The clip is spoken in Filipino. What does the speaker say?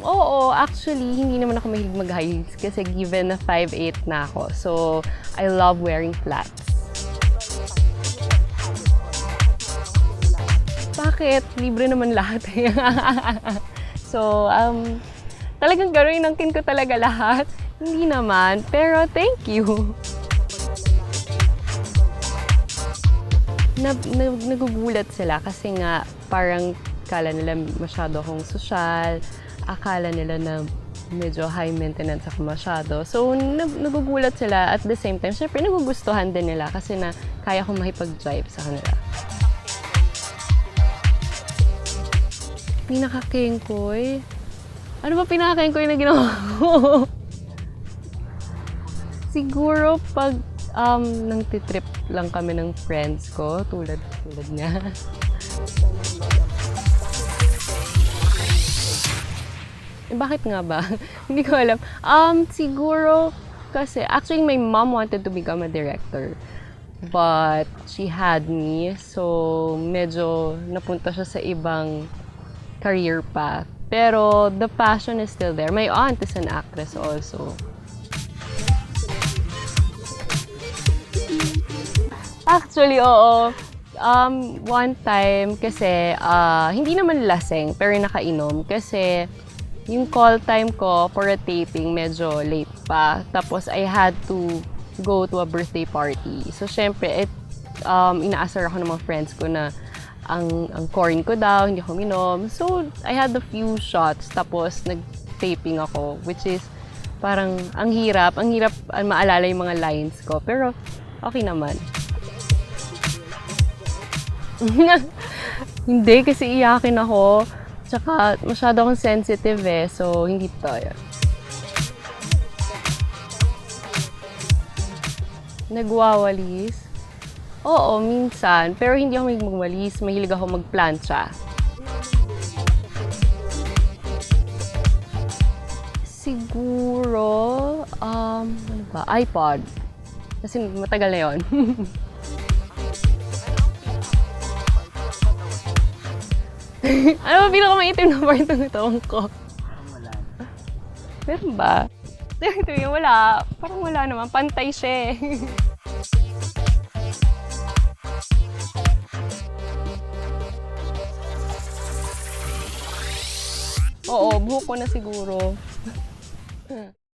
Oo, actually, hindi naman ako mahilig mag-high heels kasi given na 5'8" na ako. So, I love wearing flats. Bakit? Libre naman lahat. So, talagang gagawin ko talaga lahat. Hindi naman, pero thank you. Nagugulat sila kasi nga parang akala nila masyado akong sosyal, akala nila na medyo high maintenance ako masyado. So, nagugulat sila at the same time, syempre nagugustuhan din nila kasi na kaya kong makipag-drive sa kanila. Pinaka-kengkoy? Ano ba pinaka-kengkoy na ginawa ko? Siguro pag nang titrip lang kami ng friends ko, tulad niya. Bakit nga ba? Hindi ko alam. Siguro kasi, actually my mom wanted to become a director. But she had me, so medyo napunta siya sa ibang career path. Pero the passion is still there. My aunt is an actress also. Actually, oo. One time kasi, hindi naman laseng, pero nakainom. Kasi yung call time ko for a taping medyo late pa. Tapos I had to go to a birthday party. So syempre, inaasar ako ng mga friends ko na ang corn ko daw, hindi ako minom. So I had a few shots, tapos nag-taping ako, which is parang ang hirap maalala yung mga lines ko. Pero okay naman. Hindi, kasi iyakin ako. Tsaka masyado akong sensitive so hindi tayo. Nagwawalis? Oo, minsan. Pero hindi ako mahilig magwalis. Mahilig ako magplantsa. Siguro, ano ba? iPod. Kasi matagal na yun. Ano ba pinakamaitim na part ng taong ko? Parang wala. Meron ba? Wala. Parang wala naman. Pantay siya Oo, buhok ko na siguro.